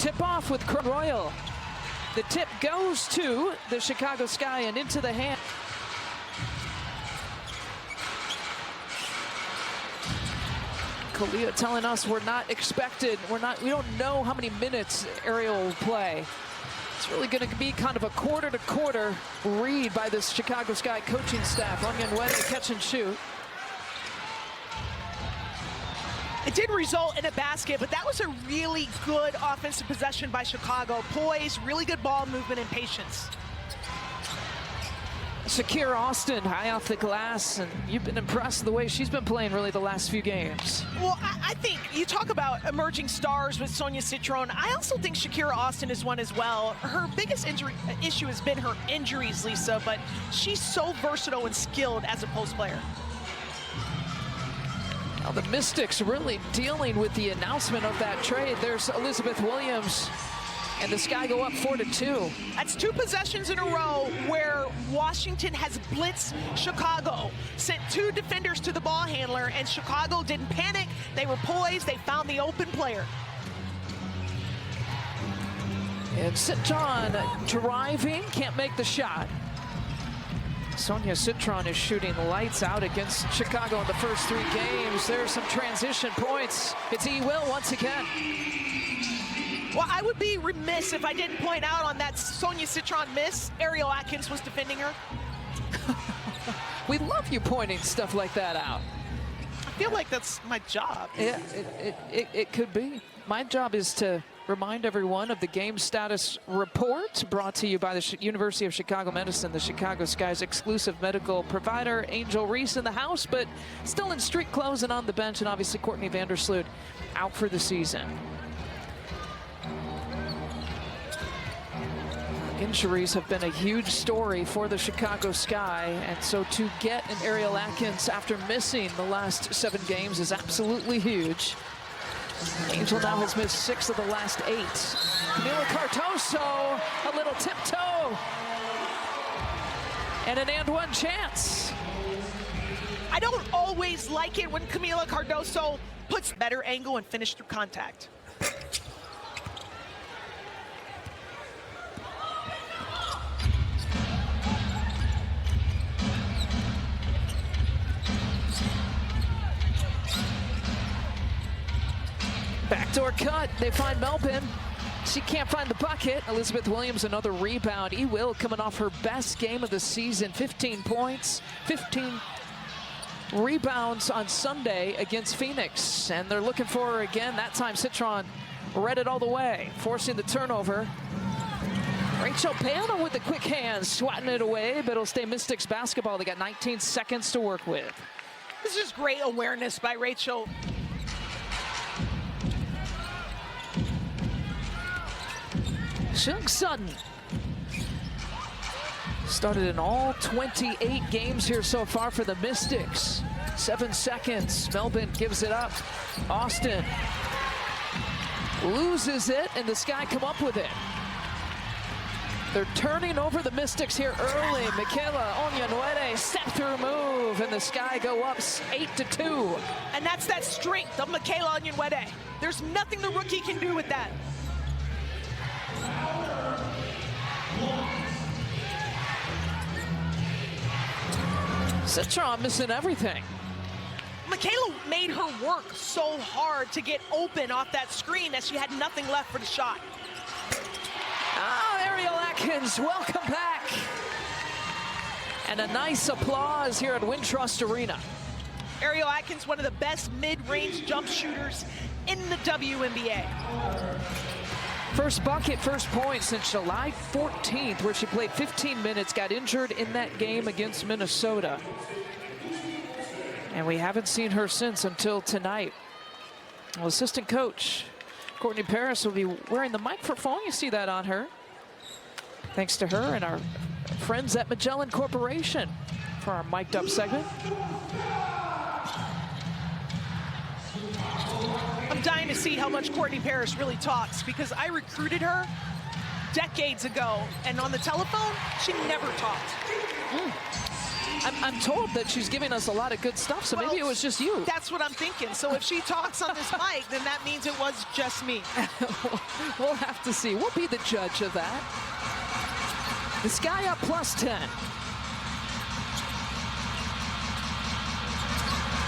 Tip-off with Royal. The tip goes to the Chicago Sky and into the hand. Kalia telling us we're not expected, we don't know how many minutes Ariel will play. It's really going to be kind of a quarter-to-quarter read by this Chicago Sky coaching staff. Onyenwere catch and shoot. It did result in a basket, but that was a really good offensive possession by Chicago. Poise, really good ball movement, and patience. Shakira Austin, high off the glass, and you've been impressed with the way she's been playing really the last few games. Well, I think you talk about emerging stars with Sonia Citron. I also think Shakira Austin is one as well. Her biggest issue has been her injuries, Lisa, but she's so versatile and skilled as a post player. Now the Mystics really dealing with the announcement of that trade. There's Elizabeth Williams, and the Sky go up 4-2. That's 2 possessions in a row where Washington has blitzed Chicago, sent 2 defenders to the ball handler, and Chicago didn't panic. They were poised. They found the open player. And Citron driving, can't make the shot. Sonia Citron is shooting lights out against Chicago in the first 3 games. There's some transition points. It's E-Will once again. Well, I would be remiss if I didn't point out on that Sonia Citron miss, Ariel Atkins was defending her. We love you pointing stuff like that out. I feel like that's my job. Yeah, it could be. My job is to remind everyone of the game status report brought to you by the University of Chicago Medicine, the Chicago Sky's exclusive medical provider. Angel Reese in the house, but still in street clothes and on the bench, and obviously Courtney Vandersloot out for the season. Injuries have been a huge story for the Chicago Sky, and so to get an Ariel Atkins after missing the last 7 games is absolutely huge. Angel now has missed 6 of the last 8. Camila Cardoso, a little tiptoe, and an and one chance. I don't always like it when Camila Cardoso puts better angle and finish through contact. Backdoor cut, they find Melbourne. She can't find the bucket. Elizabeth Williams, another rebound. E-Will coming off her best game of the season, 15 points, 15 rebounds on Sunday against Phoenix. And they're looking for her again. That time Citron read it all the way, forcing the turnover. Rachel Pano with the quick hands, swatting it away, but it'll stay Mystics basketball. They got 19 seconds to work with. This is great awareness by Rachel. Shung Sutton started in all 28 games here so far for the Mystics. 7 seconds, Melbourne gives it up. Austin loses it, and the Sky come up with it. They're turning over the Mystics here early. Michaela Onyenwere, step-through move, and the Sky go up 8-2. And that's that strength of Michaela Onyenwere. There's nothing the rookie can do with that. Citron missing everything. Michaela made her work so hard to get open off that screen that she had nothing left for the shot. Ah, Ariel Atkins, welcome back. And a nice applause here at Wintrust Arena. Ariel Atkins, one of the best mid-range jump shooters in the WNBA. First bucket, first point since July 14th, where she played 15 minutes, got injured in that game against Minnesota. And we haven't seen her since until tonight. Well, assistant coach Courtney Paris will be wearing the microphone. You see that on her. Thanks to her and our friends at Magellan Corporation for our mic'd up segment. I'm dying to see how much Courtney Paris really talks, because I recruited her decades ago, and on the telephone, she never talked. I'm told that she's giving us a lot of good stuff, so maybe it was just you. That's what I'm thinking. So if she talks on this mic, then that means it was just me. We'll have to see. We'll be the judge of that. The Sky up +10.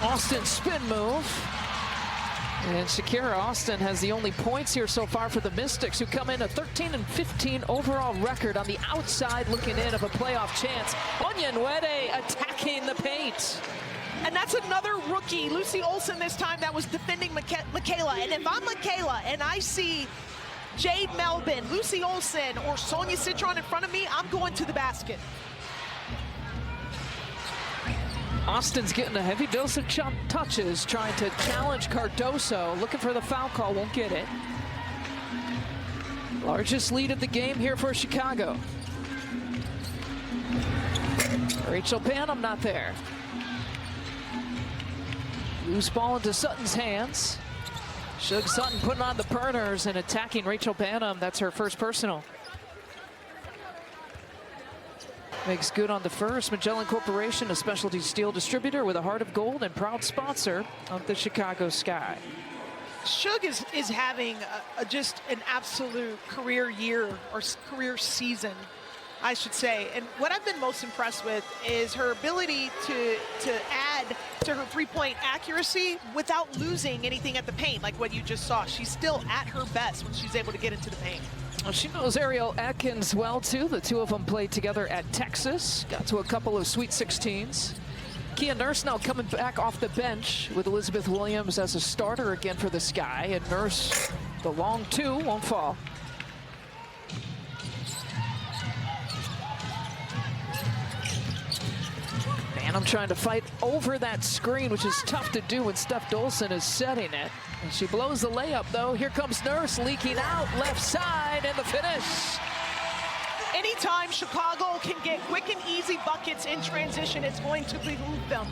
Austin spin move. And Shakira Austin has the only points here so far for the Mystics, who come in a 13-15 overall record on the outside looking in of a playoff chance. Onyenwere attacking the paint. And that's another rookie, Lucy Olsen this time, that was defending Michaela. And if I'm Michaela and I see Jade Melvin, Lucy Olsen, or Sonia Citron in front of me, I'm going to the basket. Austin's getting a heavy dose of touches, trying to challenge Cardoso, looking for the foul call, won't get it. Largest lead of the game here for Chicago. Rachel Banham not there. Loose ball into Sutton's hands. Shug Sutton putting on the burners and attacking Rachel Banham. That's her first personal. Makes good on the first. Magellan Corporation, a specialty steel distributor with a heart of gold and proud sponsor of the Chicago Sky. Shug is having just an absolute career year, or career season, I should say. And what I've been most impressed with is her ability to add to her three-point accuracy without losing anything at the paint, like what you just saw. She's still at her best when she's able to get into the paint. Well, she knows Ariel Atkins well, too. The two of them played together at Texas. Got to a couple of Sweet 16s. Kia Nurse now coming back off the bench with Elizabeth Williams as a starter again for the Sky. And Nurse, the long two, won't fall. Banham trying to fight over that screen, which is tough to do when Steph Dolson is setting it. And she blows the layup, though. Here comes Nurse leaking out left side, and the finish. Anytime Chicago can get quick and easy buckets in transition, it's going to behoove them.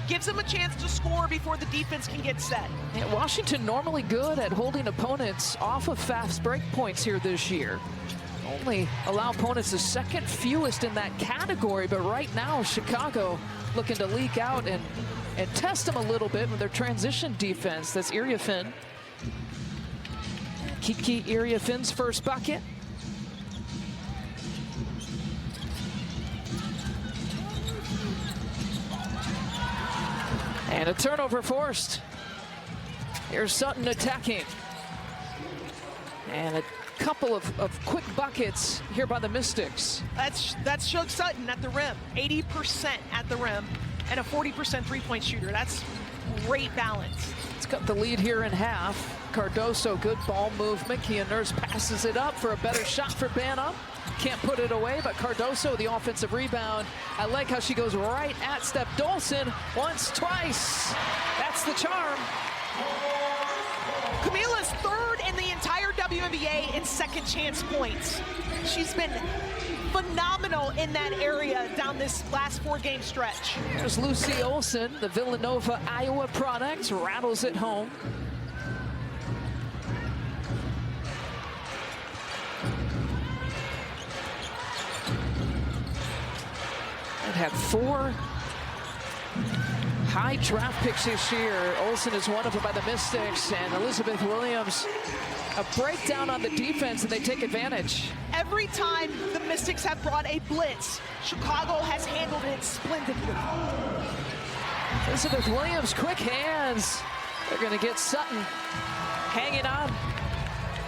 Gives them a chance to score before the defense can get set. Yeah, Washington normally good at holding opponents off of fast break points here this year. Only allow opponents the second fewest in that category, but right now Chicago looking to leak out and test them a little bit with their transition defense. That's Iriafin. Kiki Iriafin's first bucket. And a turnover forced. Here's Sutton attacking. And a couple of quick buckets here by the Mystics. That's Shug Sutton at the rim, 80% at the rim, and a 40% three-point shooter. That's great balance. It's got the lead here in half. Cardoso, good ball movement. Kia Nurse passes it up for a better shot for Banham. Can't put it away, but Cardoso, the offensive rebound. I like how she goes right at Steph Dolson once, twice. That's the charm. Camila's third in the entire WNBA in second chance points. She's been phenomenal in that area down this last four-game stretch. There's Lucy Olsen, the Villanova, Iowa product, rattles it home. And had 4 high draft picks this year. Olsen is one of them by the Mystics, and Elizabeth Williams, a breakdown on the defense, and they take advantage. Every time the Mystics have brought a blitz, Chicago has handled it splendidly. Elizabeth Williams, quick hands. They're going to get Sutton hanging on.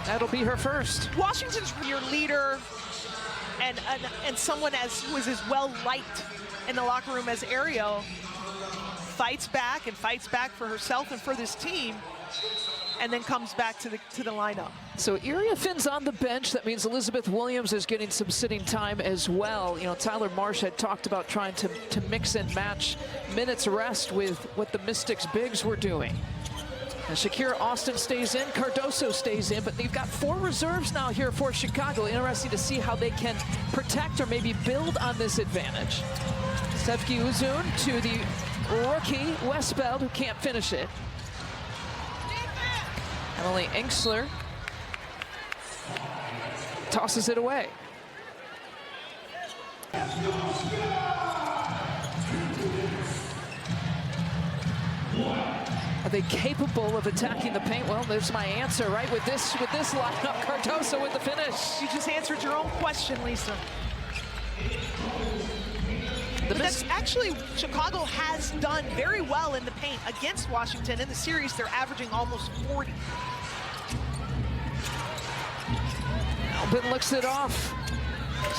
That'll be her first. Washington's your leader and someone who is as well liked in the locker room as Ariel, fights back for herself and for this team, and then comes back to the lineup. So Iriafin's on the bench. That means Elizabeth Williams is getting some sitting time as well. You know, Tyler Marsh had talked about trying to mix and match minutes rest with what the Mystics bigs were doing. And Shakira Austin stays in, Cardoso stays in, but they've got 4 reserves now here for Chicago. Interesting to see how they can protect or maybe build on this advantage. Sevgi Uzun to the rookie Westbeld, who can't finish it. Emily Enksler tosses it away. Are they capable of attacking the paint? Well, there's my answer, right? With this lineup, Cardoso with the finish. You just answered your own question, Lisa. But that's actually, Chicago has done very well in the paint against Washington. In the series, they're averaging almost 40. Albin looks it off.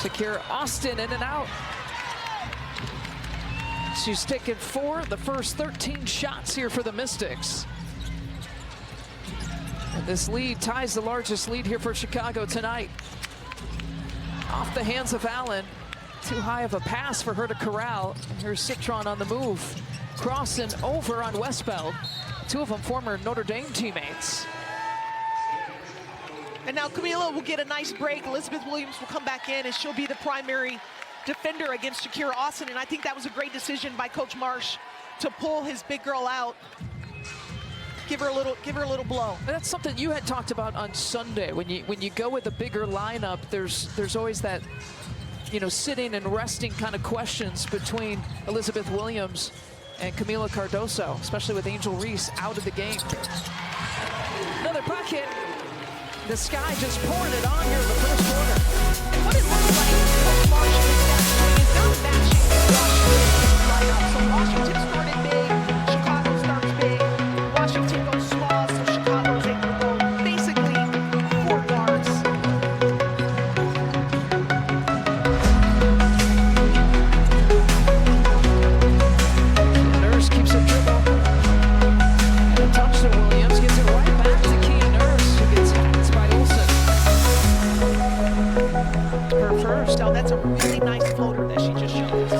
Shakira Austin in and out. She's taken 4 of the first 13 shots here for the Mystics. And this lead ties the largest lead here for Chicago tonight. Off the hands of Allen. Too high of a pass for her to corral. And here's Citron on the move. Crossing over on Westbeld. 2 of them former Notre Dame teammates. And now Camila will get a nice break. Elizabeth Williams will come back in, and she'll be the primary defender against Shakira Austin. And I think that was a great decision by Coach Marsh to pull his big girl out. Give her a little blow. That's something you had talked about on Sunday. When you go with a bigger lineup, there's always that, you know, sitting and resting kind of questions between Elizabeth Williams and Camila Cardoso, especially with Angel Reese out of the game. Another bucket. The Sky just pouring it on here in the first quarter. And what it looks like, Coach Marsh and his staff doing is they're matching Washington's lineup. So Washington started big, Chicago starts big, Washington goes small, so Chicago's able to go basically 4 guards. Nurse keeps it dribble. And a touch to Williams, gets it right back to Kia Nurse, who gets hacked by Olsen. Her first. So that's a really nice floater that she just showed us.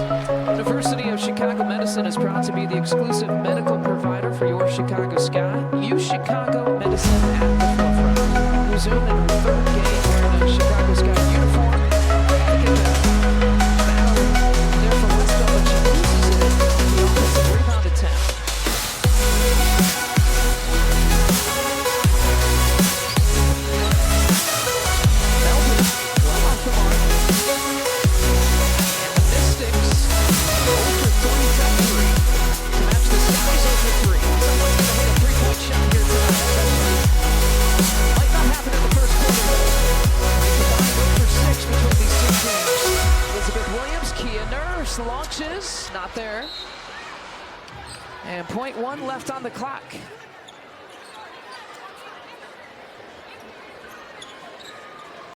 University of Chicago Medicine is proud to be the exclusive medical provider for your Chicago Sky. Use Chicago Medicine at the forefront. Resume in her 3rd game wearing a Chicago Sky uniform. Look at that. Battle there for Westbell, but she loses it. The offensive rebound attempt. Melvin, well off the mark. And the Mystics over 3 from 3 to match the Sky's over 3. Someone's going to hit a 3-point shot here tonight. Might not happen in the first quarter, though. Combined over 6 between these 2 teams. Elizabeth Williams, Kia Nurse launches, not there. And .1 left on the clock.